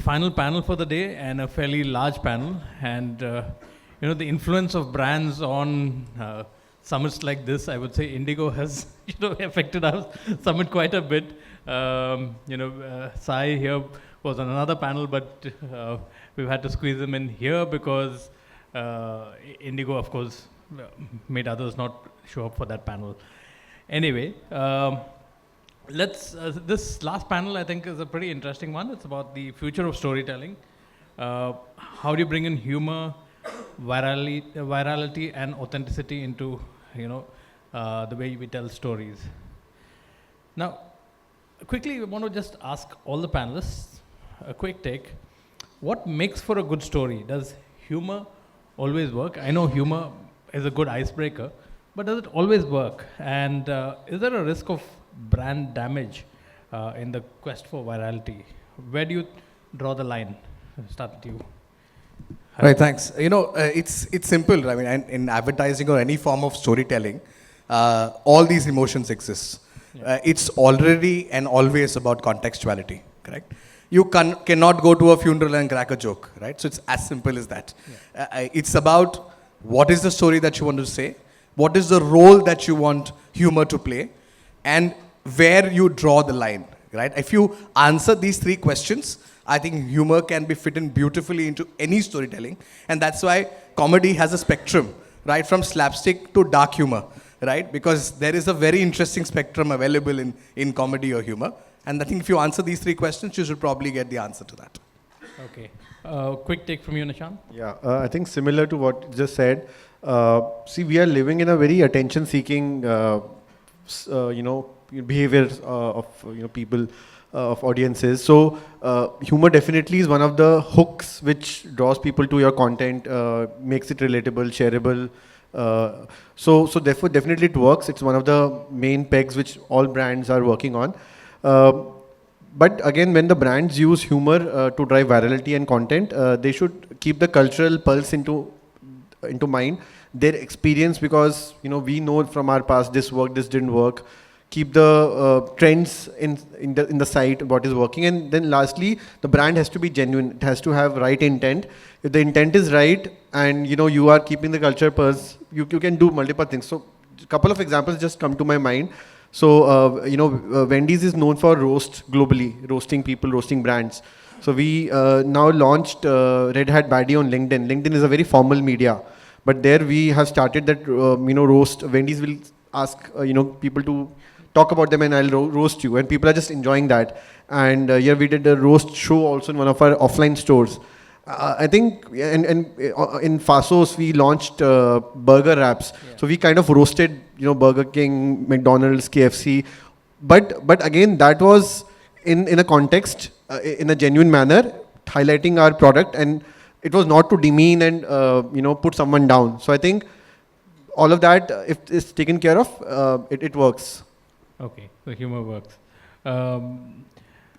final panel for the day, and a fairly large panel. And the influence of brands on summits like this, I would say Indigo has affected our summit quite a bit. Sai here was on another panel, but we've had to squeeze him in here because Indigo, of course, made others not show up for that panel. Anyway, this last panel I think is a pretty interesting one. It's about the future of storytelling. How do you bring in humor, virality and authenticity into the way we tell stories? Now, quickly, we want to just ask all the panelists a quick take. What makes for a good story? Does humor always work? I know humor is a good icebreaker, but does it always work? And is there a risk of brand damage in the quest for virality? Where do you draw the line? Start with you. Right, thanks. It's simple. I mean, in advertising or any form of storytelling, all these emotions exist. Yeah. It's already and always about contextuality, correct? You cannot go to a funeral and crack a joke, right? So it's as simple as that. Yeah. It's about what is the story that you want to say, what is the role that you want humor to play, and where you draw the line, right? If you answer these three questions, I think humor can be fit in beautifully into any storytelling. And that's why comedy has a spectrum, right? From slapstick to dark humor, right? Because there is a very interesting spectrum available in comedy or humor. And I think if you answer these three questions, you should probably get the answer to that. Okay. Quick take from you, Nishant. Yeah, I think similar to what you just said. See, we are living in a very attention-seeking, behavior of people, of audiences. So humor definitely is one of the hooks which draws people to your content, makes it relatable, shareable. So therefore, definitely it works. It's one of the main pegs which all brands are working on. But again, when the brands use humor to drive virality and content, they should keep the cultural pulse into mind, their experience, because we know from our past this worked, this didn't work. Keep the trends in the site, what is working, and then lastly, the brand has to be genuine. It has to have right intent. If the intent is right, and you are keeping the culture pulse, you can do multiple things. So, a couple of examples just come to my mind. So, Wendy's is known for roast globally, roasting people, roasting brands. So we now launched Red Hat Baddie on LinkedIn. LinkedIn is a very formal media, but there we have started that roast. Wendy's will ask people to talk about them, and I'll roast you, and people are just enjoying that. And here we did a roast show also in one of our offline stores. I think in Fasos we launched burger wraps. Yeah. So we kind of roasted Burger King, McDonald's, KFC, but again that was in a context, in a genuine manner, highlighting our product, and it was not to demean and put someone down. So I think all of that, if it's taken care of, it works. Okay, so humor works.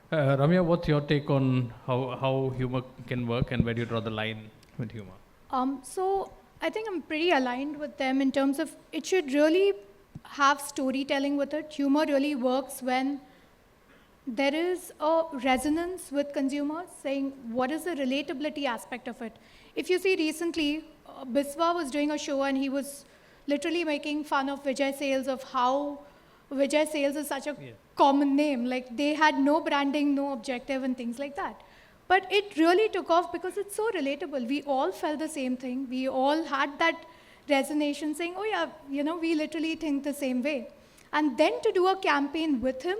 Ramya, what's your take on how humor can work, and where do you draw the line with humor? So I think I'm pretty aligned with them in terms of it should really have storytelling with it. Humor really works when there is a resonance with consumers, saying what is the relatability aspect of it. If you see recently, Biswa was doing a show and he was literally making fun of Vijay Sales, of how Vijay Sales is such a common name. Like they had no branding, no objective and things like that. But it really took off because it's so relatable. We all felt the same thing. We all had that resonation saying, oh yeah, we literally think the same way. And then to do a campaign with him,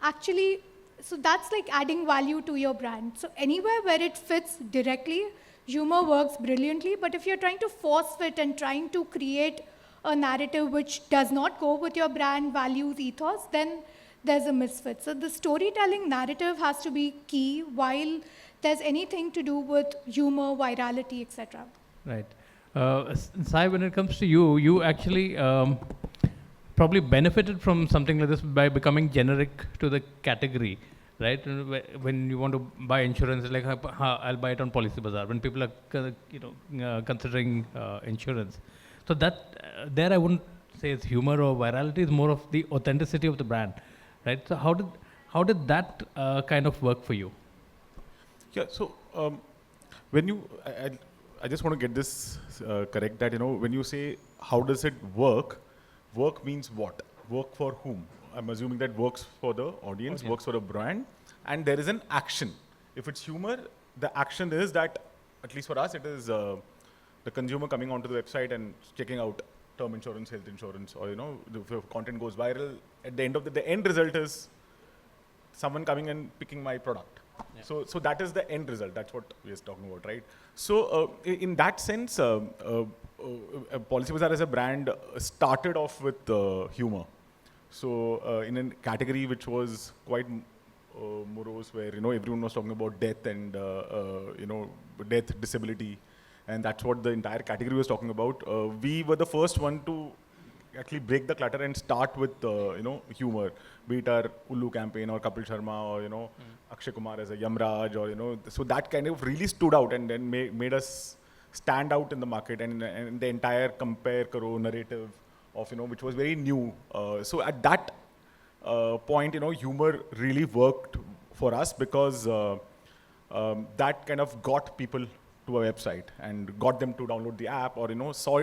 actually, so that's like adding value to your brand. So anywhere where it fits directly, humor works brilliantly. But if you're trying to force fit and trying to create a narrative which does not go with your brand values, ethos, then there's a misfit. So the storytelling narrative has to be key while there's anything to do with humor, virality, etc. Right. Sai, when it comes to you, you actually probably benefited from something like this by becoming generic to the category, right? When you want to buy insurance, it's like I'll buy it on Policy Bazaar. When people are considering insurance, so that there I wouldn't say it's humor or virality. It's more of the authenticity of the brand, right? So how did that kind of work for you? Yeah. So when you, I just want to get this correct. That when you say how does it work, work means what? Work for whom? I'm assuming that works for the audience, works for a brand, and there is an action. If it's humor, the action is that, at least for us, it is the consumer coming onto the website and checking out term insurance, health insurance, or if content goes viral. At the end of the end result is someone coming and picking my product. Yeah. So that is the end result. That's what we are talking about, right? So in that sense, Policybazaar as a brand started off with humor. So in a category which was quite morose, where everyone was talking about death and death, disability, and that's what the entire category was talking about. We were the first one to actually break the clutter and start with humor, be it our Ullu campaign or Kapil Sharma or Akshay Kumar as a Yamraj, or so that kind of really stood out and then made us stand out in the market and the entire compare karo narrative of which was very new. So at that point, humor really worked for us because that kind of got people to a website and got them to download the app or saw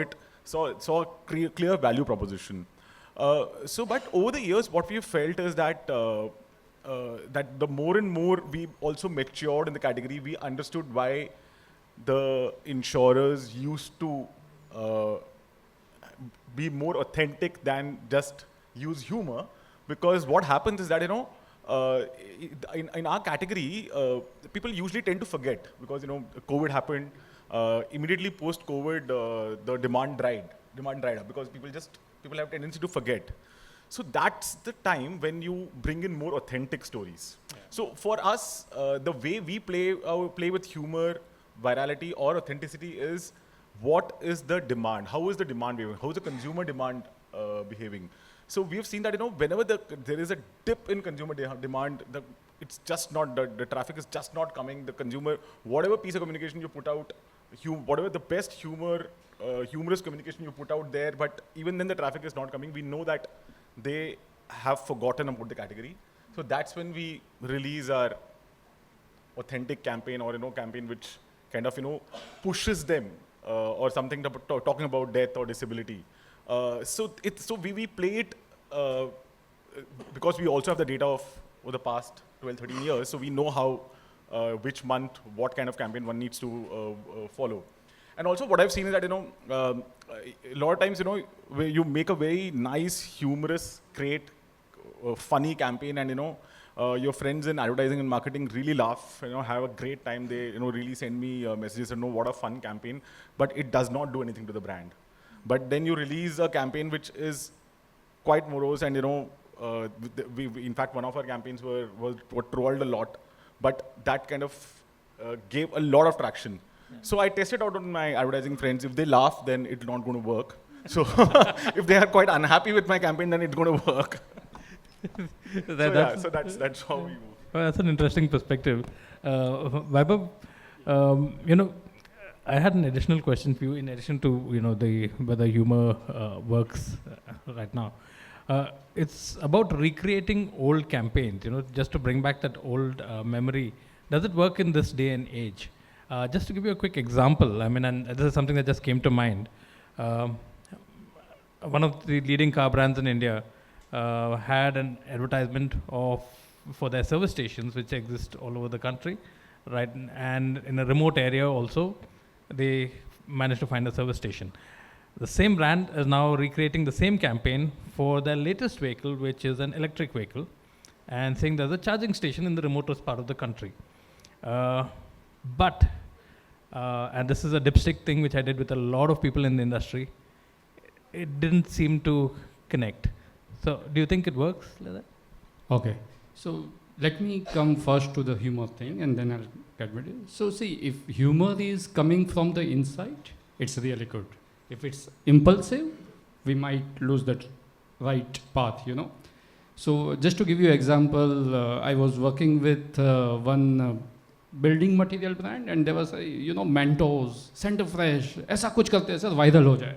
a clear value proposition. But over the years, what we felt is that that the more and more we also matured in the category, we understood why the insurers used to be more authentic than just use humor, because what happens is that in our category, people usually tend to forget because COVID happened. Immediately post COVID, the demand dried up because people have tendency to forget. So that's the time when you bring in more authentic stories. Yeah. So for us, the way we play with humor, virality or authenticity is, what is the demand? How is the demand behaving? How is the consumer demand behaving? So we have seen that whenever there is a dip in consumer demand, it's just not the traffic is just not coming. The consumer, whatever piece of communication you put out, whatever the best humorous communication you put out there, but even then the traffic is not coming. We know that they have forgotten about the category. So that's when we release our authentic campaign or campaign which kind of pushes them or something talking about death or disability. So we play it because we also have the data of over the past 12-13 years. So we know how which month what kind of campaign one needs to follow. And also what I've seen is that a lot of times where you make a very nice, humorous, great, funny campaign, and your friends in advertising and marketing really laugh, have a great time. They really send me messages and what a fun campaign, but it does not do anything to the brand. But then you release a campaign which is quite morose, and we in fact one of our campaigns were trolled a lot, but that kind of gave a lot of traction. Yeah. So I tested out on my advertising friends. If they laugh, then it's not going to work. So if they are quite unhappy with my campaign, then it's going to work. That's how we move. Well, that's an interesting perspective. Vaibhav, I had an additional question for you in addition to whether humor works right now. It's about recreating old campaigns. Just to bring back that old memory. Does it work in this day and age? Just to give you a quick example, and this is something that just came to mind. One of the leading car brands in India had an advertisement for their service stations, which exist all over the country, right? And in a remote area also, they managed to find a service station. The same brand is now recreating the same campaign for their latest vehicle, which is an electric vehicle, and saying there's a charging station in the remotest part of the country. But this is a dipstick thing which I did with a lot of people in the industry. It didn't seem to connect. So do you think it works like that? Okay. So let me come first to the humor thing and then I'll get with it. So see, if humor is coming from the inside, it's really good. If it's impulsive, we might lose that right path, So just to give you an example, I was working with one building material brand and there was, Mentos, Center Fresh, ऐसा कुछ करते हैं sir viral हो जाए.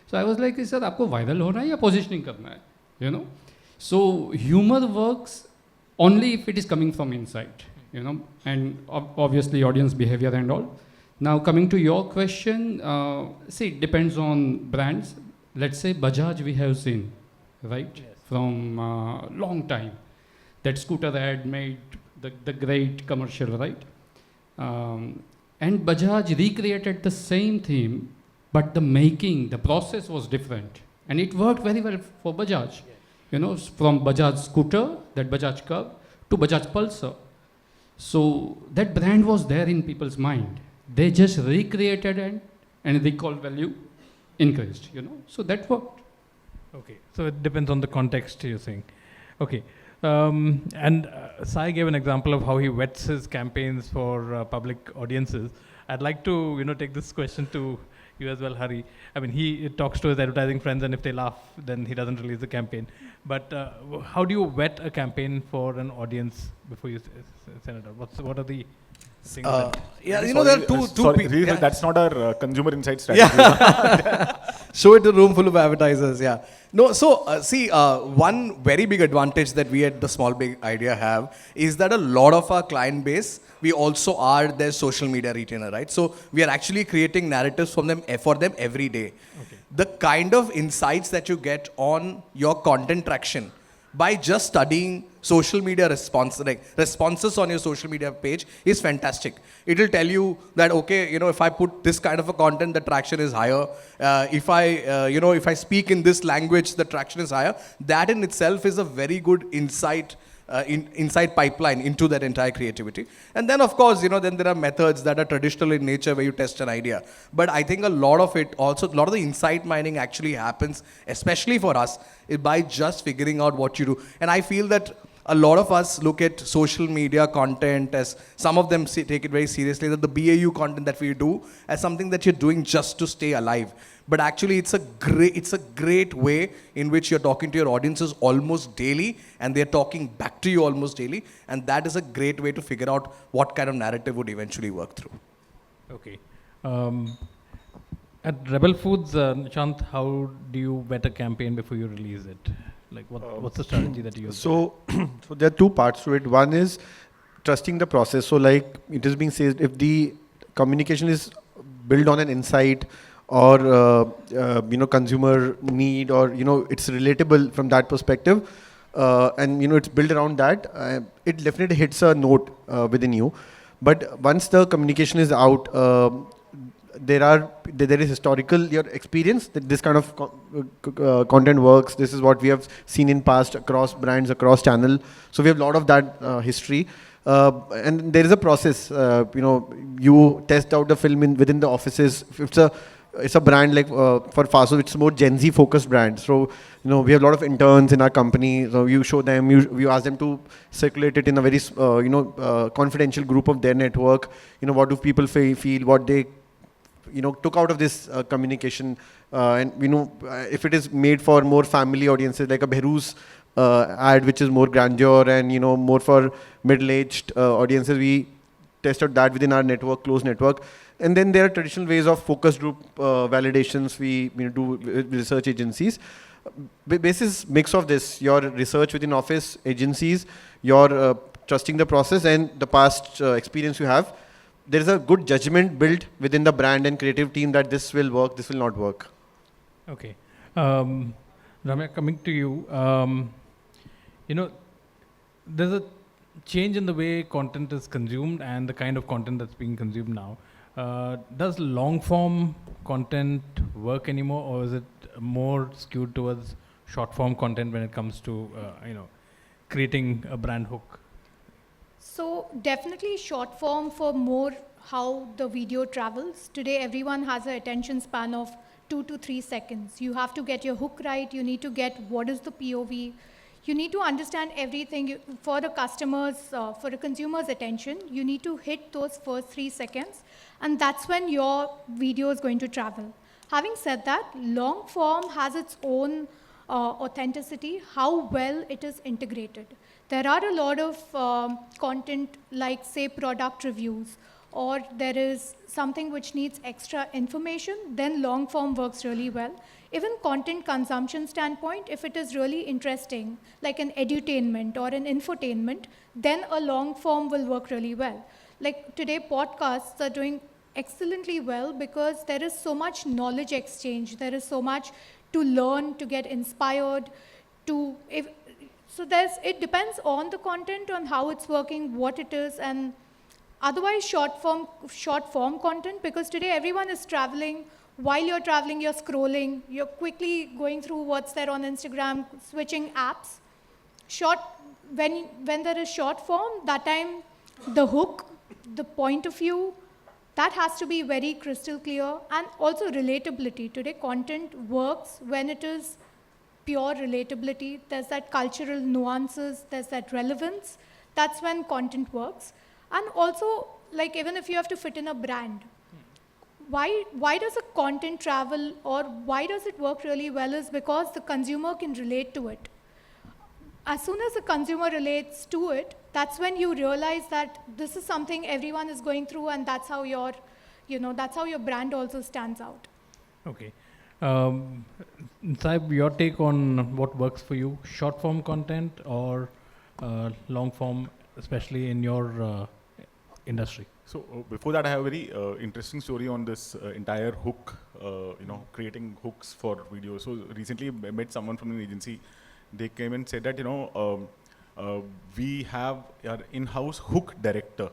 So I was like, sir, आपको viral होना है या positioning करना है, So humor works only if it is coming from inside, you know, and obviously audience behavior and all. Now coming to your question, see, it depends on brands. Let's say Bajaj we have seen, right, from long time. That scooter ad made the great commercial, right? And Bajaj recreated the same theme, but the process was different. And it worked very well for Bajaj. You know, from Bajaj scooter, that Bajaj Curve, to Bajaj Pulsar. So that brand was there in people's mind. They just recreated it and recall value increased, you know. So that worked. Okay, so it depends on the context you're saying. Okay, and Sai gave an example of how he vets his campaigns for public audiences. I'd like to, take this question to you as well, Hari. I mean, he talks to his advertising friends, and if they laugh, then he doesn't release the campaign. But how do you vet a campaign for an audience before you send it out? What are the things? Yeah, there are two. Sorry, yeah. that's not our consumer insight strategy. Show it to a room full of advertisers, yeah. No, so see, one very big advantage that we at the Small Big Idea have is that a lot of our client base, we also are their social media retainer, right? So we are actually creating narratives for them every day. Okay. The kind of insights that you get on your content traction by just studying social media responses on your social media page is fantastic. It will tell you that, okay, if I put this kind of a content, the traction is higher. If I speak in this language, the traction is higher. That in itself is a very good insight pipeline into that entire creativity. And then, of course, then there are methods that are traditional in nature where you test an idea. But I think a lot of the insight mining actually happens, especially for us, by just figuring out what you do. And I feel that a lot of us look at social media content as, some of them take it very seriously, that the BAU content that we do as something that you're doing just to stay alive. But actually, it's a great way in which you're talking to your audiences almost daily, and they're talking back to you almost daily, and that is a great way to figure out what kind of narrative would eventually work through. Okay. At Rebel Foods, Nishant, how do you vet a campaign before you release it? Like, what's the strategy that you use? So there are two parts to it. One is trusting the process. So like it is being said, if the communication is built on an insight or consumer need, or it's relatable from that perspective, and it's built around that, it definitely hits a note within you. But once the communication is out, there is historical your experience that this kind of content works. This is what we have seen in past across brands, across channel. So we have a lot of that history. And there is a process. You test out the film within the offices. If it's a brand like for Faso, it's a more Gen Z focused brand. So we have a lot of interns in our company. So you show them, you ask them to circulate it in a very confidential group of their network. What do people feel, what they took out of this communication, and if it is made for more family audiences, like a Behrouz ad, which is more grandeur and more for middle-aged audiences, we tested that within our network, close network. And then there are traditional ways of focus group validations we do with research agencies. Basis mix of this, your research within office agencies, your trusting the process, and the past experience you have. There is a good judgment built within the brand and creative team that this will work, this will not work. Okay. Ramya, coming to you, there's a change in the way content is consumed and the kind of content that's being consumed now. Does long form content work anymore, or is it more skewed towards short form content when it comes to, creating a brand hook? So definitely short form for more how the video travels. Today everyone has an attention span of 2 to 3 seconds. You have to get your hook right. You need to get what is the POV. You need to understand everything for the customers, for the consumer's attention. You need to hit those first 3 seconds, and that's when your video is going to travel. Having said that, long form has its own authenticity, how well it is integrated. There are a lot of content like, say, product reviews or there is something which needs extra information, then long form works really well. Even content consumption standpoint, if it is really interesting, like an edutainment or an infotainment, then a long form will work really well. Like today, podcasts are doing excellently well because there is so much knowledge exchange, there is so much to learn, to get inspired, it depends on the content, on how it's working, what it is, and otherwise short form content, because today everyone is traveling. While you're traveling, you're scrolling, you're quickly going through what's there on Instagram, switching apps. When there is short form, that time the hook, the point of view, that has to be very crystal clear, and also relatability. Today content works when it is pure relatability. There's that cultural nuances, there's that relevance. That's when content works. And also, like even if you have to fit in a brand, why does a content travel, or why does it work really well, is because the consumer can relate to it. As soon as the consumer relates to it, that's when you realize that this is something everyone is going through, and that's how your brand also stands out. Okay. Saib, your take on what works for you, short form content or long form, especially in your industry? So before that, I have a very interesting story on this entire hook, creating hooks for videos. So recently I met someone from an agency. They came and said that, we have our in-house hook director.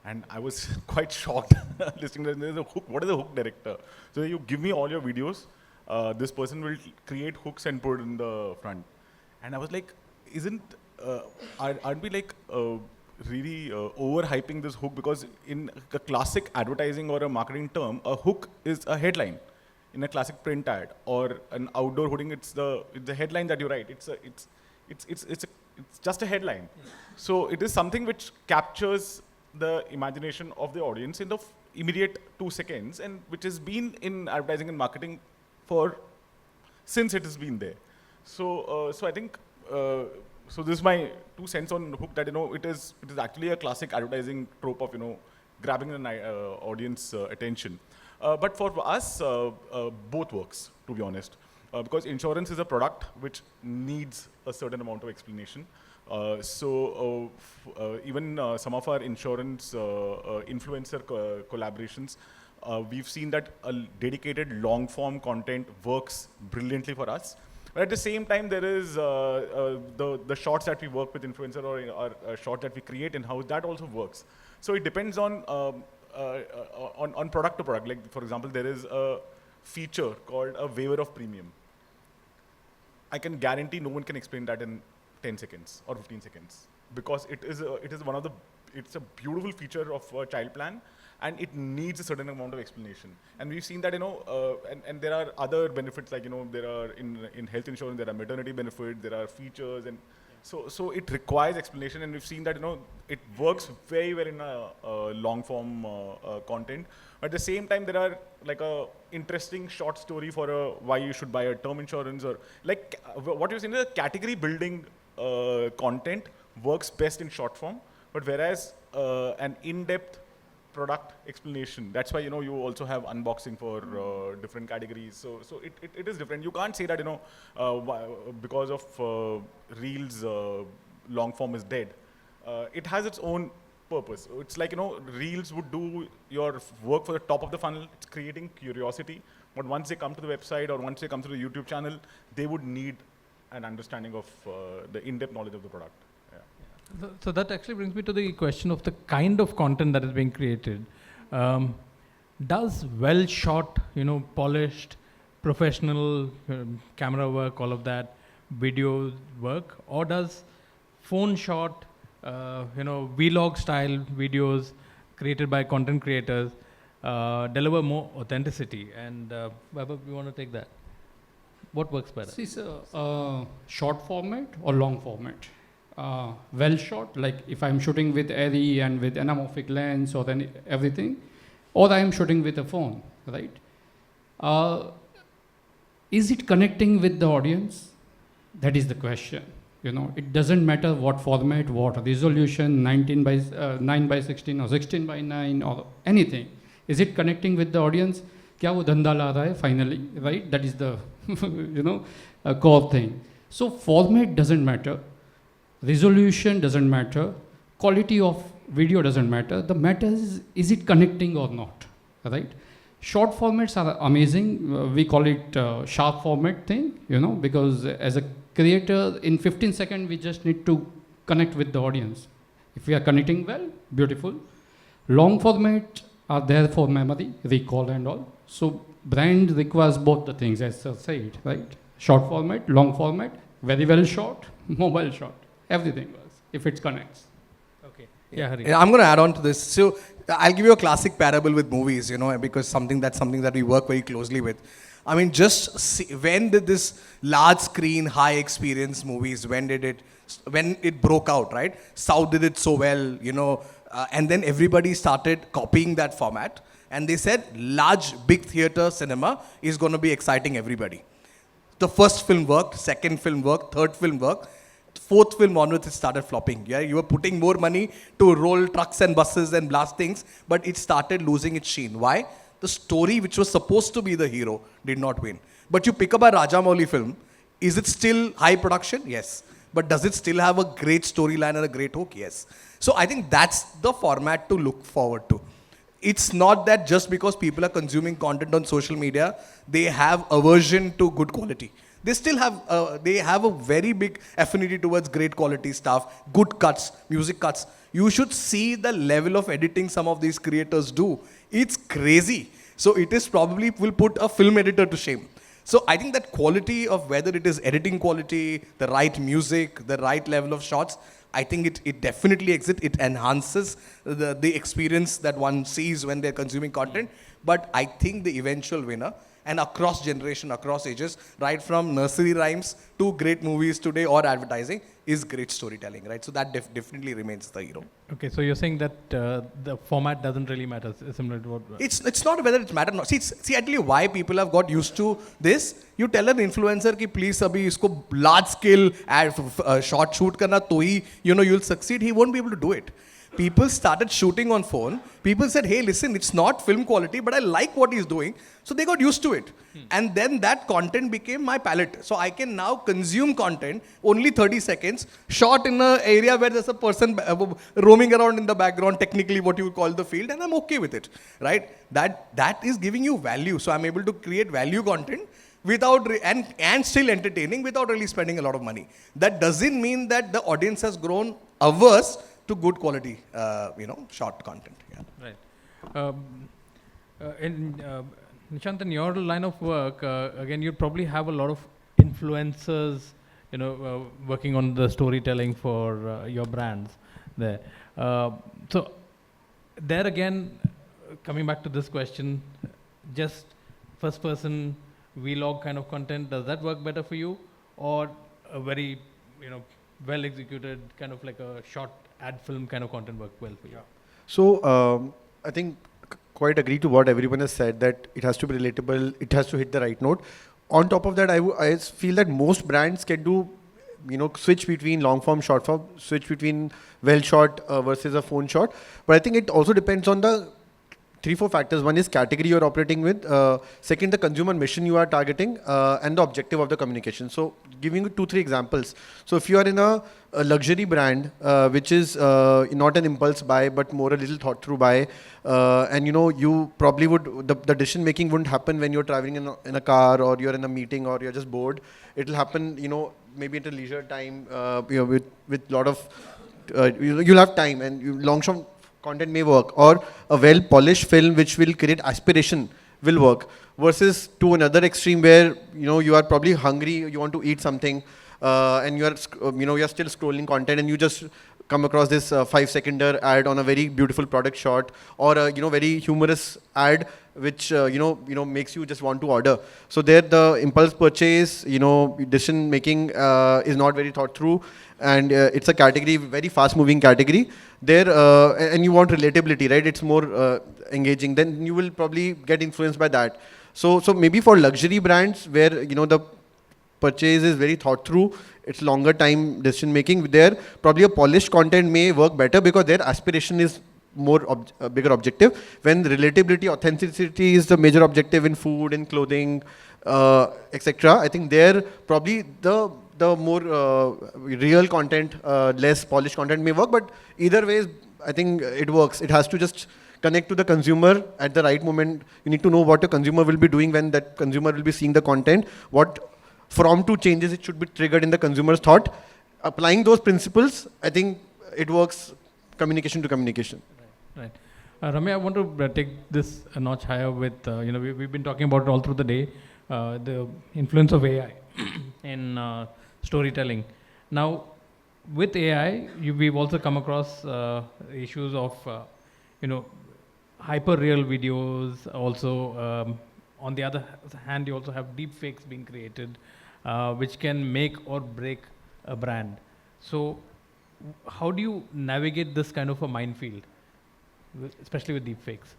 And I was quite shocked listening to this. What is a hook director? So you give me all your videos, this person will create hooks and put it in the front. And I was like, aren't we like really overhyping this hook? Because in a classic advertising or a marketing term, a hook is a headline. In a classic print ad or an outdoor hoarding, it's the headline that you write. It's just a headline. So it is something which captures the imagination of the audience in the immediate 2 seconds, and which has been in advertising and marketing since it has been there. So I think so this is my 2 cents on hook, that it is actually a classic advertising trope of grabbing an audience attention. But for us, both works, to be honest, because insurance is a product which needs a certain amount of explanation. Even some of our insurance influencer collaborations, we've seen that a dedicated long-form content works brilliantly for us. But at the same time, there is the shorts that we work with influencer or short that we create in-house, that also works. So it depends on product to product. Like for example, there is a feature called a waiver of premium. I can guarantee no one can explain that in 10 seconds or 15 seconds, because it's a beautiful feature of a child plan, and it needs a certain amount of explanation. And we've seen that, and there are other benefits, like, there are in health insurance, there are maternity benefits, there are features, and so it requires explanation. And we've seen that, it works very well in a long form content. At the same time, there are like a interesting short story for why you should buy a term insurance, or like what you're saying is category building content works best in short form, but whereas an in-depth product explanation, that's why you also have unboxing for different categories. So it is different. You can't say that because of Reels long form is dead. It has its own purpose. It's like Reels would do your work for the top of the funnel. It's creating curiosity, but once they come to the website or once they come to the YouTube channel, they would need an understanding of the in-depth knowledge of the product. Yeah. So that actually brings me to the question of the kind of content that is being created. Does well shot, polished, professional camera work, all of that, video work, or does phone shot, vlog style videos created by content creators deliver more authenticity? And Vaibhav, you want to take that? What works better? See, sir, short format or long format? Well shot, like if I'm shooting with ARRI and with anamorphic lens or then everything, or I'm shooting with a phone, right? Is it connecting with the audience? That is the question. You know, it doesn't matter what format, what resolution, 19 by 9 by 16 or 16 by 9 or anything. Is it connecting with the audience? क्या वो धंधा ला रहा है finally, right? That is the core thing. So format doesn't matter, resolution doesn't matter, quality of video doesn't matter. The matter is it connecting or not, right? Short formats are amazing. We call it sharp format thing, because as a creator, in 15 seconds, we just need to connect with the audience. If we are connecting well, beautiful. Long format are there for memory, recall and all. So brand requires both the things, as Sir said, right? Short format, long format, very well shot, mobile shot. Everything works if it connects. Okay. Yeah, Hari. I'm going to add on to this. So I'll give you a classic parable with movies, because something that we work very closely with. I mean, just see, when did this large screen, high experience movies, when it broke out, right? South did it so well, and then everybody started copying that format. And they said, large, big theater cinema is going to be exciting everybody. The first film worked, second film worked, third film worked. Fourth film onwards, it started flopping. Yeah, you were putting more money to roll trucks and buses and blast things, but it started losing its sheen. Why? The story, which was supposed to be the hero, did not win. But you pick up a Rajamouli film, is it still high production? Yes. But does it still have a great storyline and a great hook? Yes. So I think that's the format to look forward to. It's not that just because people are consuming content on social media, they have aversion to good quality. They still have, they have a very big affinity towards great quality stuff, good cuts, music cuts. You should see the level of editing some of these creators do. It's crazy. So it is probably will put a film editor to shame. So I think that quality of whether it is editing quality, the right music, the right level of shots, I think it definitely exists. It enhances the experience that one sees when they're consuming content. But I think the eventual winner, and across generation, across ages, right from nursery rhymes to great movies today or advertising, is great storytelling, right? So that definitely remains the hero. Okay, so you're saying that the format doesn't really matter, similar to what... It's not whether it matters or not. See, I tell you why people have got used to this. You tell an influencer ki please abhi isko large scale ad short shoot karna to hi, you'll succeed. He won't be able to do it. People started shooting on phone. People said, hey, listen, it's not film quality, but I like what he's doing. So they got used to it. And then that content became my palette. So I can now consume content, only 30 seconds, shot in an area where there's a person roaming around in the background, technically what you would call the field, and I'm okay with it, right? That is giving you value. So I'm able to create value content without, and still entertaining without really spending a lot of money. That doesn't mean that the audience has grown averse to good quality, short content. Yeah. Right. Nishant, in your line of work, again, you probably have a lot of influencers, working on the storytelling for your brands there. So there again, coming back to this question, just first person vlog kind of content, does that work better for you? Or a very, well executed kind of like a short ad film kind of content work well for you? So I think quite agree to what everyone has said, that it has to be relatable, it has to hit the right note. On top of that, I feel that most brands can do, switch between long form, short form, switch between well shot versus a phone shot. But I think it also depends on the 3-4 factors. One is category you're operating with. Second, the consumer mission you are targeting, and the objective of the communication. So giving you 2-3 examples. So if you are in a luxury brand, which is not an impulse buy, but more a little thought through buy, and you probably would, the decision making wouldn't happen when you're traveling in a car, or you're in a meeting, or you're just bored. It'll happen, maybe at a leisure time, with lot of, you'll have time, and long form content may work, or a well polished film which will create aspiration will work, versus to another extreme where you are probably hungry, you want to eat something, and you are still scrolling content, and you just come across this 5-seconder ad on a very beautiful product shot, or a very humorous ad which makes you just want to order. So there the impulse purchase, decision making is not very thought through, and it's a category, very fast moving category there, and you want relatability, right? It's more engaging, then you will probably get influenced by that. So maybe for luxury brands where the purchase is very thought through. It's longer time decision making. There, probably a polished content may work better because their aspiration is more a bigger objective. When relatability, authenticity is the major objective in food, in clothing, etc. I think there probably the more real content, less polished content may work. But either ways, I think it works. It has to just connect to the consumer at the right moment. You need to know what the consumer will be doing when that consumer will be seeing the content. What from to changes it should be triggered in the consumer's thought. Applying those principles, I think it works communication to communication. Right. Ramya, I want to take this a notch higher with, we've been talking about it all through the day, the influence of AI in storytelling. Now, with AI, we've also come across issues of, hyper real videos. Also, on the other hand, you also have deep fakes being created, which can make or break a brand. So, how do you navigate this kind of a minefield, especially with deep fakes?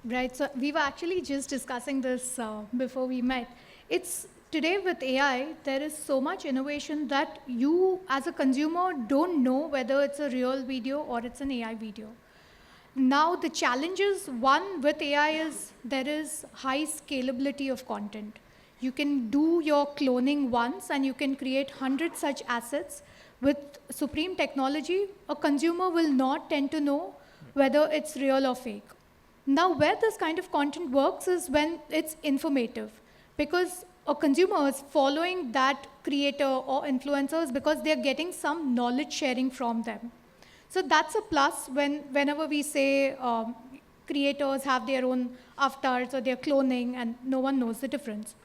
Right, so we were actually just discussing this before we met. It's today with AI, there is so much innovation that you as a consumer don't know whether it's a real video or it's an AI video. Now the challenges, one with AI is there is high scalability of content. You can do your cloning once and you can create 100 such assets. With supreme technology, a consumer will not tend to know whether it's real or fake. Now, where this kind of content works is when it's informative, because a consumer is following that creator or influencers because they're getting some knowledge sharing from them. So that's a plus whenever we say creators have their own avatars or they're cloning and no one knows the difference.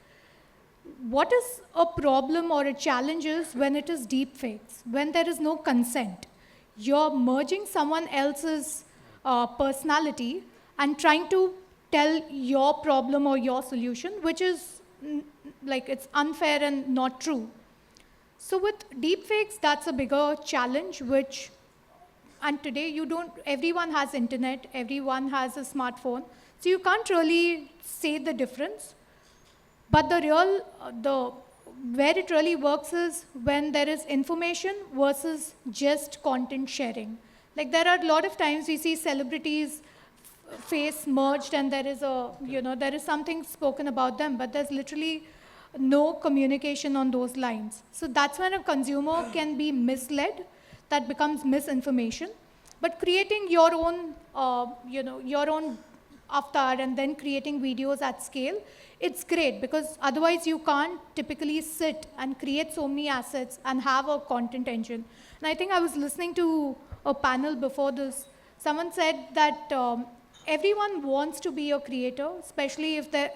What is a problem or a challenge is when it is deep fakes, when there is no consent. You're merging someone else's personality and trying to tell your problem or your solution, which is it's unfair and not true. So with deepfakes, that's a bigger challenge, and today everyone has internet, everyone has a smartphone, so you can't really say the difference. But where it really works is when there is information versus just content sharing. Like there are a lot of times we see celebrities face merged and there is something spoken about them, but there's literally no communication on those lines. So that's when a consumer can be misled, that becomes misinformation. But creating your own, your own avatar and then creating videos at scale, it's great because otherwise you can't typically sit and create so many assets and have a content engine. And I think I was listening to a panel before this. Someone said that everyone wants to be a creator, especially if they're,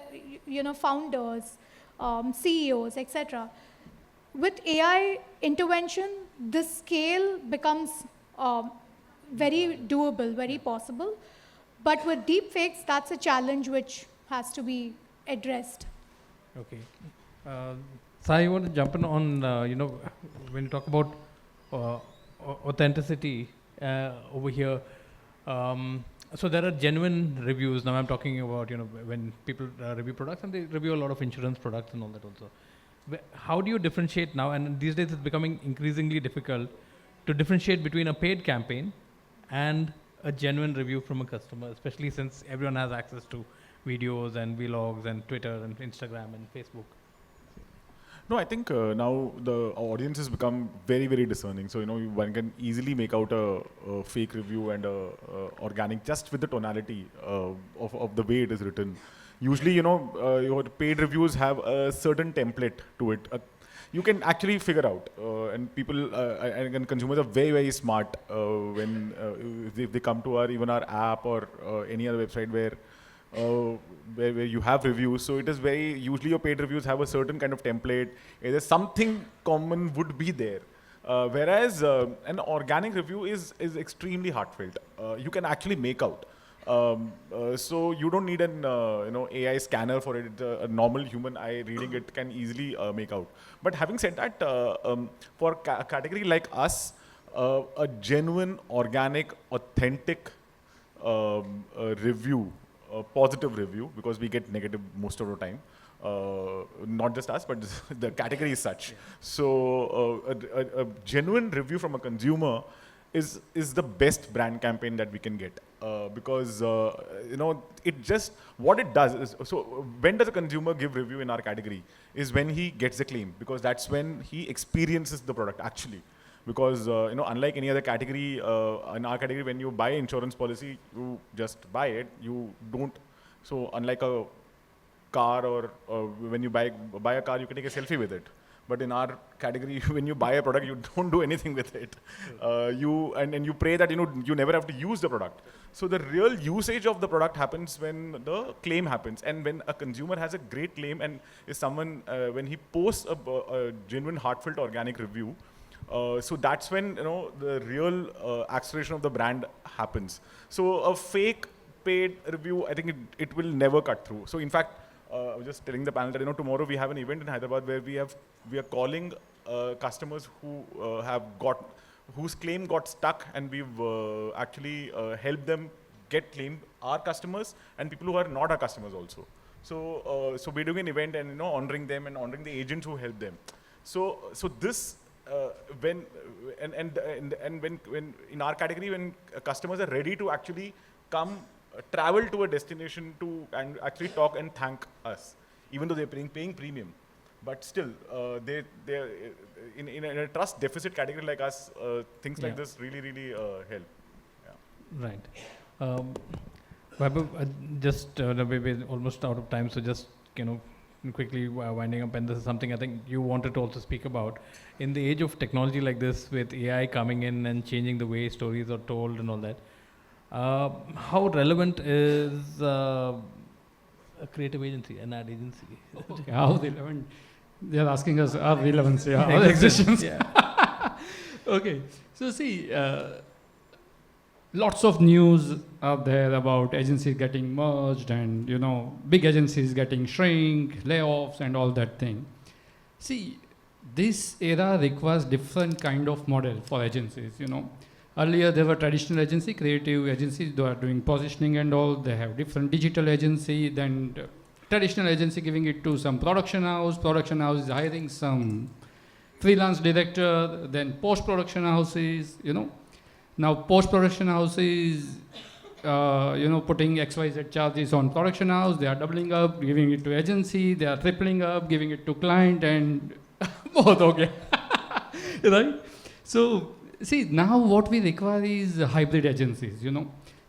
founders, CEOs, etc. With AI intervention, the scale becomes very doable, very possible. But with deepfakes, that's a challenge which has to be addressed. Okay. Sai, you want to jump in on, when you talk about authenticity over here, so there are genuine reviews. Now I'm talking about, when people review products and they review a lot of insurance products and all that also. How do you differentiate now? And these days it's becoming increasingly difficult to differentiate between a paid campaign and a genuine review from a customer, especially since everyone has access to videos and vlogs and Twitter and Instagram and Facebook. No, I think now the audience has become very, very discerning. So, one can easily make out a fake review and a organic just with the tonality of the way it is written. Usually, your paid reviews have a certain template to it. You can actually figure out, and people and consumers are very, very smart when if they come to even our app or any other website where you have reviews. So it is usually your paid reviews have a certain kind of template. Either something common would be there. Whereas an organic review is extremely heartfelt. You can actually make out. So you don't need an AI scanner for it. A normal human eye reading it can easily make out. But having said that, for a category like us, a genuine, organic, authentic review, a positive review, because we get negative most of the time, Not just us, but the category is such. So a genuine review from a consumer is the best brand campaign that we can get, because it just, what it does is, so when does a consumer give review in our category is when he gets the claim, because that's when he experiences the product actually. Because unlike any other category, in our category, when you buy insurance policy, you just buy it, you don't. So unlike a car, or when you buy a car, you can take a selfie with it. But in our category, when you buy a product, you don't do anything with it. You pray that you never have to use the product. So the real usage of the product happens when the claim happens, and when a consumer has a great claim, and is someone when he posts a genuine, heartfelt, organic review. So that's when the real acceleration of the brand happens. So a fake paid review, I think it will never cut through. So in fact, I was just telling the panel that tomorrow we have an event in Hyderabad where we are calling customers whose claim got stuck, and we've actually helped them get claim, our customers and people who are not our customers also. So we're doing an event and honoring them and honoring the agents who help them. So this when in our category, when customers are ready to actually come travel to a destination and actually talk and thank us, even though they're paying premium, but still they're in a trust deficit category like us, things like this really help. Yeah. Right. Vaibhav, just we're almost out of time, so just quickly winding up, and this is something I think you wanted to also speak about. In the age of technology like this, with AI coming in and changing the way stories are told and all that, how relevant is a creative agency, an ad agency? Okay, how relevant? They are asking us our relevancy, our existence. Yeah. Okay, so see, lots of news out there about agencies getting merged and big agencies getting shrink, layoffs and all that thing. See, this era requires different kind of model for agencies. Earlier there were traditional agency, creative agencies, they are doing positioning and all. They have different digital agency, then traditional agency giving it to some production house. Production house is hiring some freelance director, then post-production houses, Now post-production houses, putting XYZ charges on production house, they are doubling up, giving it to agency, they are tripling up, giving it to client, and both okay. Right? So, see, now what we require is hybrid agencies,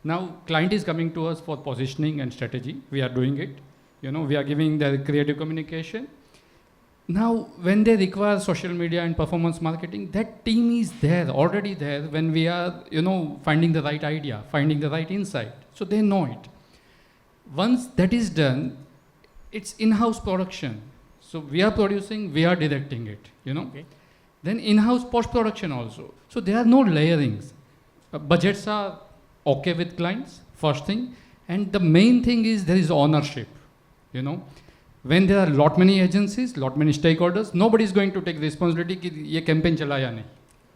Now, client is coming to us for positioning and strategy. We are doing it. We are giving the creative communication. Now, when they require social media and performance marketing, that team is there, already there, when we are, finding the right idea, finding the right insight. So they know it. Once that is done, it's in-house production. So we are producing, we are directing it, Okay. Then in-house post-production also. So there are no layerings. Budgets are okay with clients, first thing. And the main thing is there is ownership, When there are lot many agencies, lot many stakeholders, nobody is going to take responsibility कि ये campaign चलाया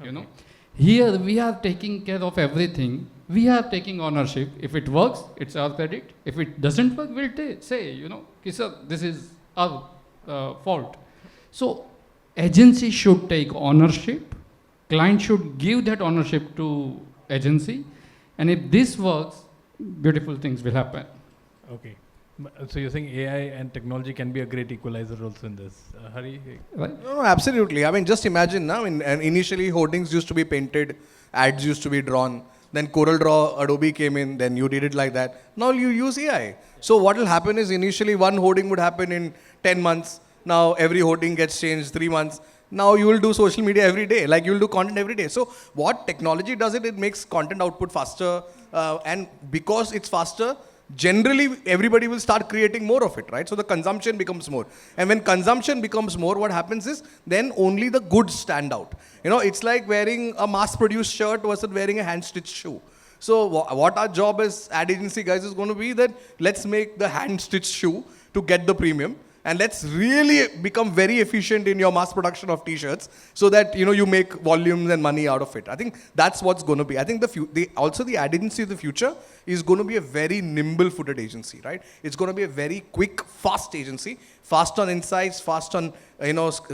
नहीं, Here we are taking care of everything. We are taking ownership. If it works, it's our credit. If it doesn't work, we'll say, कि sir, this is our fault. So agency should take ownership. Client should give that ownership to agency. And if this works, beautiful things will happen. Okay. So you're saying AI and technology can be a great equalizer also in this. Hari? Right? No, absolutely. I mean, just imagine now, and initially hoardings used to be painted, ads used to be drawn, then Corel Draw, Adobe came in, then you did it like that. Now you use AI. So what will happen is initially one hoarding would happen in 10 months. Now every hoarding gets changed 3 months. Now you will do social media every day, like you will do content every day. So what technology does it makes content output faster, and because it's faster, generally everybody will start creating more of it, right? So the consumption becomes more. And when consumption becomes more, what happens is then only the goods stand out. It's like wearing a mass-produced shirt versus wearing a hand-stitched shoe. So what our job as ad agency guys is going to be that let's make the hand-stitched shoe to get the premium. and let's really become very efficient in your mass production of t-shirts so that you make volumes and money out of it. I think that's what's going to be. I think the ad agency of the future is going to be a very nimble-footed agency, right? It's going to be a very quick, fast agency, fast on insights, fast on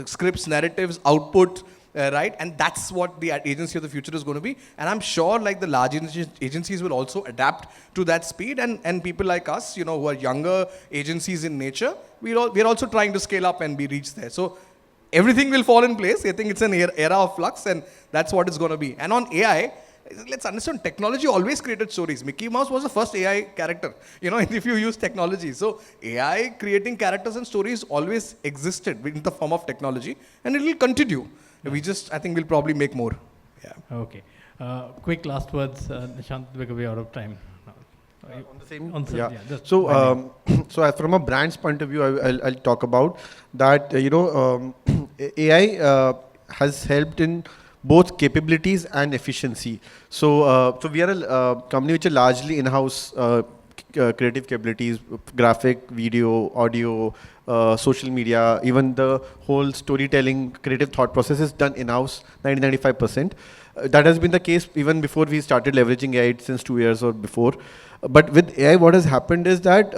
scripts, narratives, output. Right, and that's what the agency of the future is going to be. And I'm sure like the large agencies will also adapt to that speed, and people like us, who are younger agencies in nature, we're also trying to scale up and be reached there. So everything will fall in place. I think it's an era of flux, and that's what it's going to be. And on AI, let's understand, technology always created stories. Mickey Mouse was the first AI character, if you use technology. So AI creating characters and stories always existed in the form of technology, and it will continue. I think we'll probably make more. Yeah. Okay. Quick last words, Nishant, because we're out of time. On the same. Yeah. So, so from a brand's point of view, I'll talk about that. AI has helped in both capabilities and efficiency. So, so we are a company which are largely in-house creative capabilities, graphic, video, audio, social media, even the whole storytelling, creative thought process is done in-house, 90-95%. That has been the case even before we started leveraging AI since 2 years or before. But with AI, what has happened is that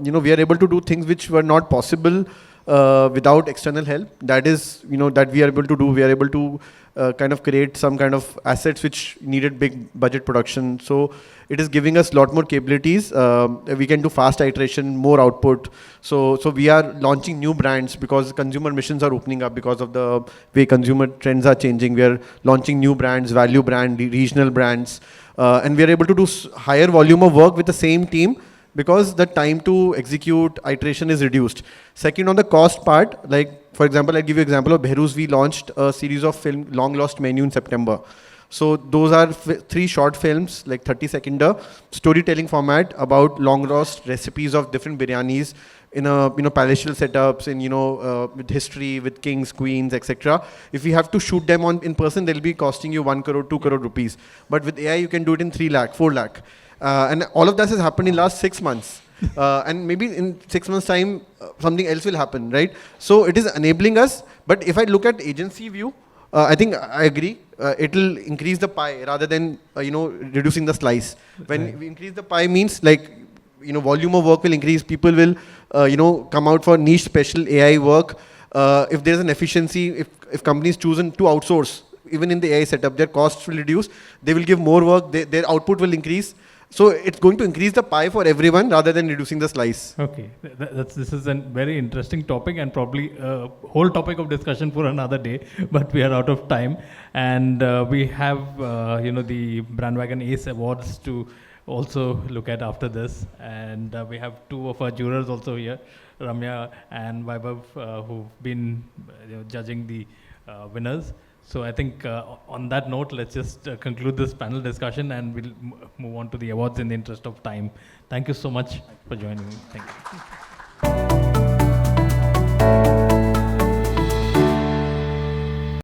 we are able to do things which were not possible without external help. That is, that we are able to do. We are able to kind of create some kind of assets which needed big budget production. So it is giving us a lot more capabilities. We can do fast iteration, more output. So we are launching new brands because consumer missions are opening up because of the way consumer trends are changing. We are launching new brands, value brand, regional brands, and we are able to do higher volume of work with the same team because the time to execute iteration is reduced. Second, on the cost part, like for example, I'll give you an example of Behruz. We launched a series of film, Long Lost Menu, in September. So those are 3 short films, like 30-second storytelling format about long lost recipes of different biryanis in a palatial setups, in with history, with kings, queens, etc. If you have to shoot them in person, they'll be costing you 1 crore, 2 crore rupees. But with AI, you can do it in 3 lakh, 4 lakh. And all of that has happened in last 6 months. And maybe in 6 months' time, something else will happen, right? So it is enabling us. But if I look at agency view, I think I agree. It will increase the pie rather than reducing the slice. When we increase the pie means like volume of work will increase. People will come out for niche special AI work. If there's an efficiency, if companies chosen to outsource, even in the AI setup, their costs will reduce. They will give more work. Their output will increase. So it's going to increase the pie for everyone rather than reducing the slice. Okay, this is a very interesting topic and probably a whole topic of discussion for another day, but we are out of time. And we have, the Brandwagon Ace Awards to also look at after this. And we have 2 of our jurors also here, Ramya and Vaibhav, who've been judging the winners. So I think on that note, let's just conclude this panel discussion and we'll move on to the awards in the interest of time. Thank you so much for joining me. Thank you.